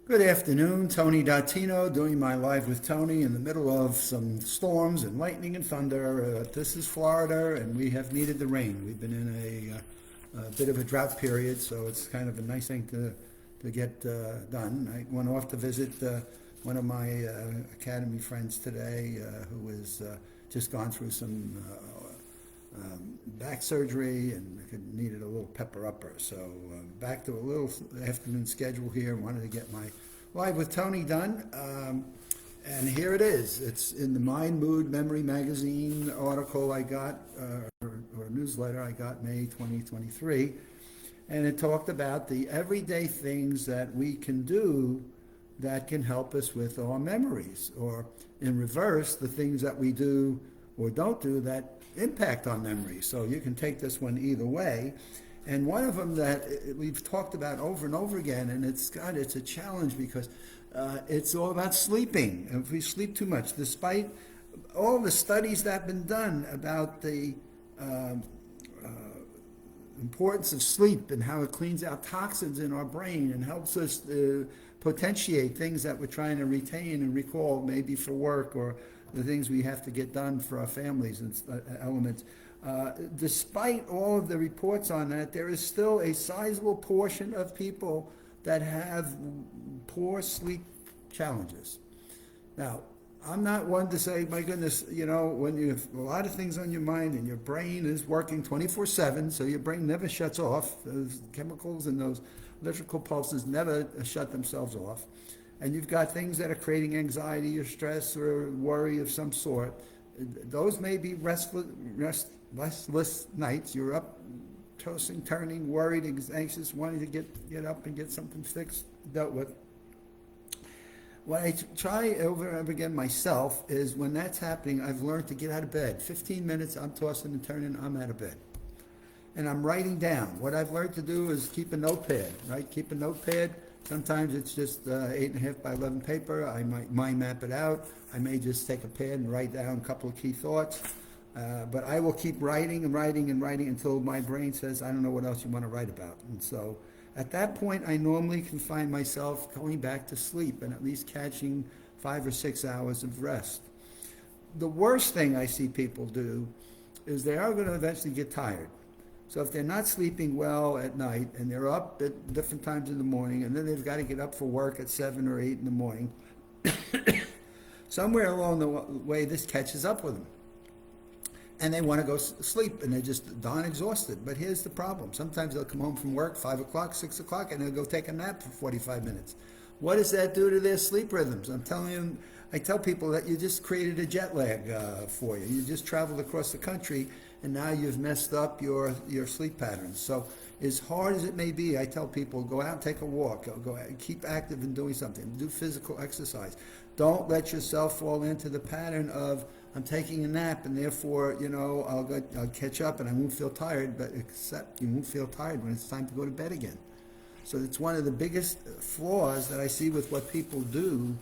Good afternoon, Tony Dottino, doing my Live with Tony in the middle of some storms and lightning and thunder. This is Florida, and we have needed the rain. We've been in a bit of a drought period, so it's kind of a nice thing to get done. I went off to visit one of my Academy friends today who has just gone through some back surgery and needed a little pepper upper. So back to a little afternoon schedule here. Wanted to get my Live with Tony done. And here it is. It's in the Mind, Mood, Memory magazine article I got, or newsletter I got May 2023. And it talked about the everyday things that we can do that can help us with our memories, or in reverse, the things that we do or don't do that impact on memory. So you can take this one either way. And one of them that we've talked about over and over again, and it's a challenge because it's all about sleeping. If we sleep too much, despite all the studies that have been done about the importance of sleep and how it cleans out toxins in our brain and helps us potentiate things that we're trying to retain and recall, maybe for work or the things we have to get done for our families and elements. Despite all of the reports on that, there is still a sizable portion of people that have poor sleep challenges. Now, I'm not one to say, my goodness, when you have a lot of things on your mind and your brain is working 24/7, so your brain never shuts off. Those chemicals and those electrical pulses never shut themselves off. And you've got things that are creating anxiety or stress or worry of some sort. Those may be restless nights. You're up, tossing, turning, worried, anxious, wanting to get up and get something fixed, dealt with. What I try over and over again myself is when that's happening, I've learned to get out of bed. 15 minutes, I'm tossing and turning, I'm out of bed. And I'm writing down. What I've learned to do is keep a notepad, right? Keep a notepad. Sometimes it's just 8.5 by 11 paper. I might mind map it out. I may just take a pen and write down a couple of key thoughts. But I will keep writing and writing and writing until my brain says, I don't know what else you want to write about. And so at that point, I normally can find myself going back to sleep and at least catching 5 or 6 hours of rest. The worst thing I see people do is they are going to eventually get tired. So if they're not sleeping well at night and they're up at different times in the morning and then they've got to get up for work at 7 or 8 in the morning, somewhere along the way this catches up with them. And they want to go sleep and they're just darn exhausted. But here's the problem. Sometimes they'll come home from work 5 o'clock, 6 o'clock, and they'll go take a nap for 45 minutes. What does that do to their sleep rhythms? I tell people that you just created a jet lag for you. You just traveled across the country and now you've messed up your sleep patterns. So as hard as it may be, I tell people, go out and take a walk. Go out and keep active and doing something. Do physical exercise. Don't let yourself fall into the pattern of, I'm taking a nap and therefore, I'll catch up and I won't feel tired, but except you won't feel tired when it's time to go to bed again. So it's one of the biggest flaws that I see with what people do.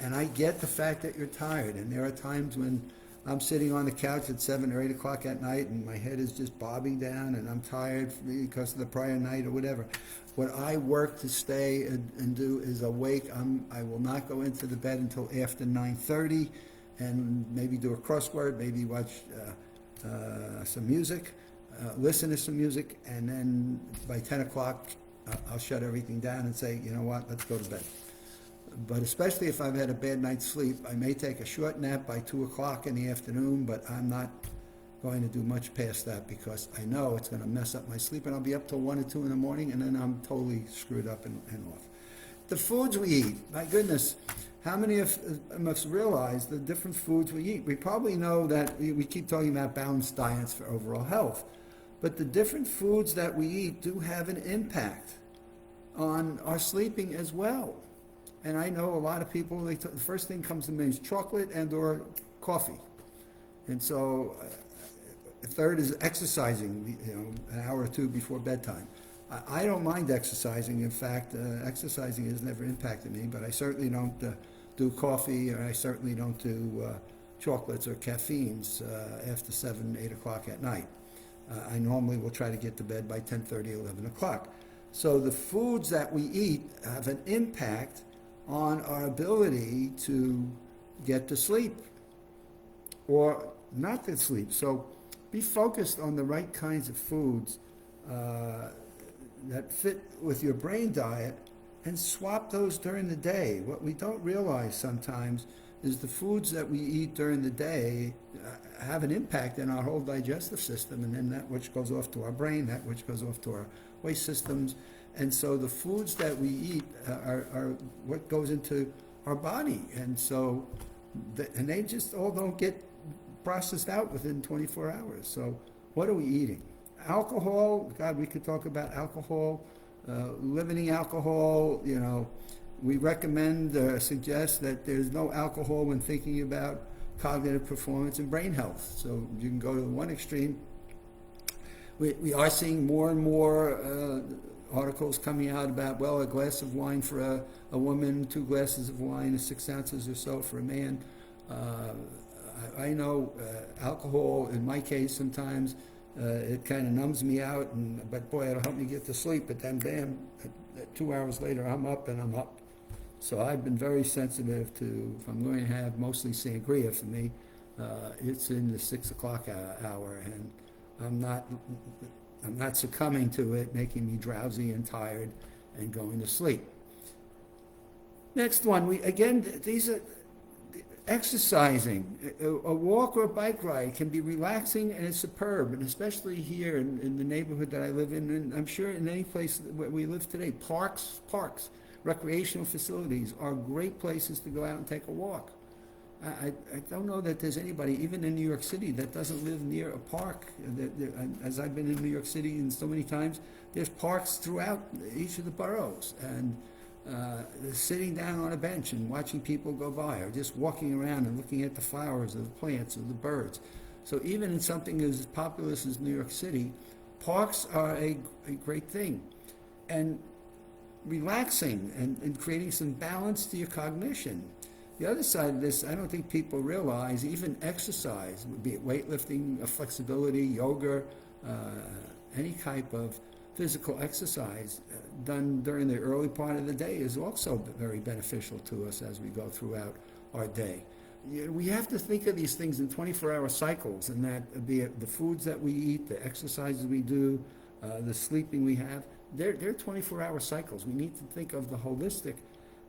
And I get the fact that you're tired. And there are times when I'm sitting on the couch at 7 or 8 o'clock at night and my head is just bobbing down and I'm tired because of the prior night or whatever. What I work to stay and do is awake. I will not go into the bed until after 9:30 and maybe do a crossword, maybe watch some music, listen to some music, and then by 10 o'clock I'll shut everything down and say, you know what, let's go to bed. But especially if I've had a bad night's sleep, I may take a short nap by 2 o'clock in the afternoon, but I'm not going to do much past that because I know it's going to mess up my sleep and I'll be up till 1 or 2 in the morning and then I'm totally screwed up and off. The foods we eat, my goodness, how many of us realize the different foods we eat? We probably know that we keep talking about balanced diets for overall health, but the different foods that we eat do have an impact on our sleeping as well. And I know a lot of people, the first thing comes to mind is chocolate and or coffee. And so third is exercising, an hour or two before bedtime. I don't mind exercising. In fact, exercising has never impacted me, but I certainly don't do coffee, or I certainly don't do chocolates or caffeines after 7, 8 o'clock at night. I normally will try to get to bed by 10:30, 11 o'clock. So the foods that we eat have an impact on our ability to get to sleep or not to sleep. So be focused on the right kinds of foods uh, that fit with your brain diet and swap those during the day. What we don't realize sometimes is the foods that we eat during the day have an impact in our whole digestive system, and then that which goes off to our brain, that which goes off to our waste systems. And so the foods that we eat are what goes into our body. And so, and they just all don't get processed out within 24 hours. So what are we eating? Alcohol, God, we could talk about alcohol, limiting alcohol, you know. We recommend, suggest that there's no alcohol when thinking about cognitive performance and brain health. So you can go to one extreme. We are seeing more and more articles coming out about, well, a glass of wine for a woman, 2 glasses of wine is 6 ounces or so for a man. I know alcohol, in my case, sometimes it kind of numbs me out, but boy, it'll help me get to sleep. But then, bam, 2 hours later, I'm up and I'm up. So I've been very sensitive to, if I'm going to have mostly sangria for me, it's in the 6 o'clock hour, and I'm not succumbing to it, making me drowsy and tired and going to sleep. Next one, these are exercising. A walk or a bike ride can be relaxing and it's superb, and especially here in the neighborhood that I live in, and I'm sure in any place where we live today, parks, recreational facilities are great places to go out and take a walk. I don't know that there's anybody, even in New York City, that doesn't live near a park. As I've been in New York City and so many times, there's parks throughout each of the boroughs, and sitting down on a bench and watching people go by, or just walking around and looking at the flowers or the plants or the birds. So even in something as populous as New York City, parks are a great thing. And relaxing and creating some balance to your cognition. The other side of this, I don't think people realize, even exercise, be it weightlifting, flexibility, yoga, any type of physical exercise done during the early part of the day is also very beneficial to us as we go throughout our day. We have to think of these things in 24-hour cycles, and that be it the foods that we eat, the exercises we do, the sleeping we have, they're 24-hour cycles. We need to think of the holistic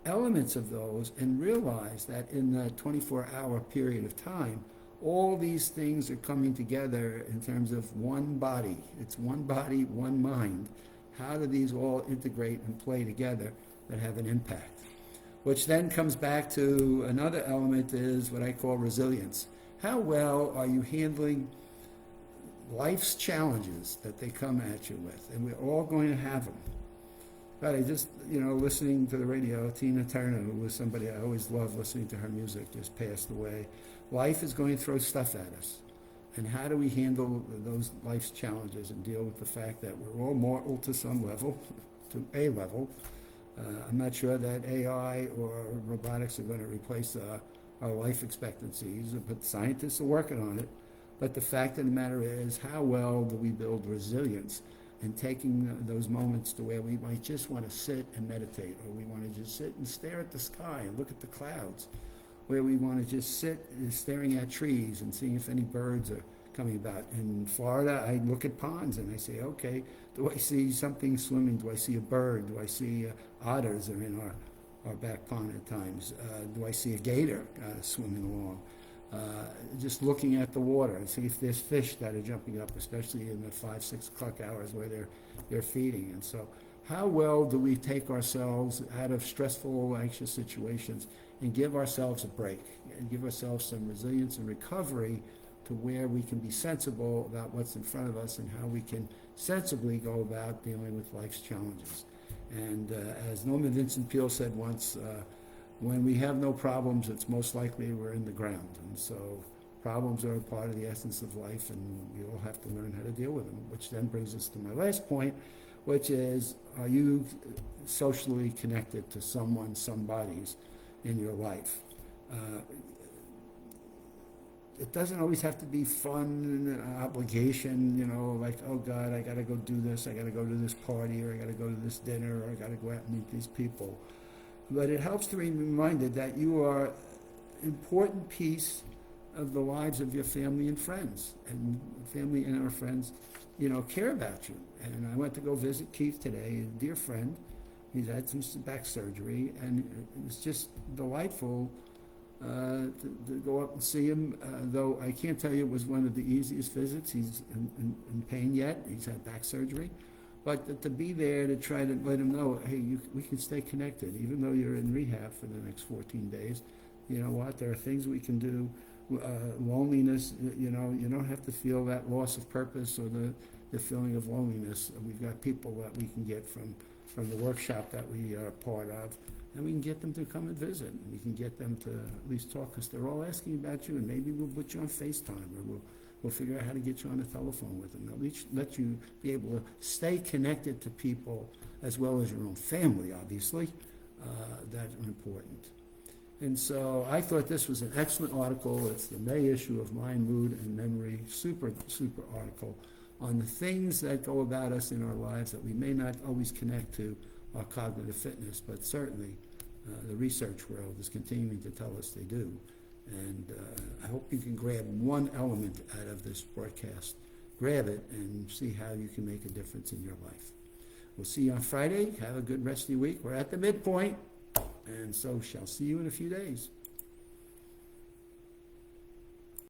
elements of those and realize that in the 24-hour period of time, all these things are coming together in terms of one body. It's one body, one mind. How do these all integrate and play together that have an impact? Which then comes back to another element, is what I call resilience. How well are you handling life's challenges that they come at you with? And we're all going to have them. But I just, listening to the radio, Tina Turner, who was somebody I always loved listening to her music, just passed away. Life is going to throw stuff at us. And how do we handle those life's challenges and deal with the fact that we're all mortal to some level, to a level? I'm not sure that AI or robotics are going to replace our life expectancies, but scientists are working on it. But the fact of the matter is, how well do we build resilience in taking those moments to where we might just want to sit and meditate, or we want to just sit and stare at the sky and look at the clouds, where we want to just sit staring at trees and seeing if any birds are coming about. In Florida, I look at ponds and I say, okay, do I see something swimming? Do I see a bird? Do I see otters are in our back pond at times? Do I see a gator swimming along? Just looking at the water and see if there's fish that are jumping up, especially in the 5-6 o'clock hours where they're feeding. And so how well do we take ourselves out of stressful, anxious situations and give ourselves a break and give ourselves some resilience and recovery to where we can be sensible about what's in front of us and how we can sensibly go about dealing with life's challenges. And as Norman Vincent Peale said once, when we have no problems, it's most likely we're in the ground. And so problems are a part of the essence of life, and we all have to learn how to deal with them, which then brings us to my last point, which is, are you socially connected to someone, somebodies in your life? It doesn't always have to be fun and obligation, like, oh God, I got to go do this, I got to go to this party, or I got to go to this dinner, or I got to go out and meet these people. But it helps to be reminded that you are an important piece of the lives of your family and friends. And family and our friends, care about you. And I went to go visit Keith today, a dear friend. He's had some back surgery, and it was just delightful to go up and see him, though I can't tell you it was one of the easiest visits. He's in pain yet. He's had back surgery. But to be there to try to let him know, hey, we can stay connected, even though you're in rehab for the next 14 days. You know what? There are things we can do. Loneliness, you don't have to feel that loss of purpose or the feeling of loneliness. We've got people that we can get from the workshop that we are part of, and we can get them to come and visit. We can get them to at least talk, because they're all asking about you, and maybe we'll put you on FaceTime, or we'll figure out how to get you on the telephone with them. At least let you be able to stay connected to people, as well as your own family, obviously, that are important. And so I thought this was an excellent article. It's the May issue of Mind, Mood, and Memory. Super, super article on the things that go about us in our lives that we may not always connect to our cognitive fitness, but certainly the research world is continuing to tell us they do. And I hope you can grab one element out of this broadcast. Grab it and see how you can make a difference in your life. We'll see you on Friday. Have a good rest of your week. We're at the midpoint, and so shall see you in a few days.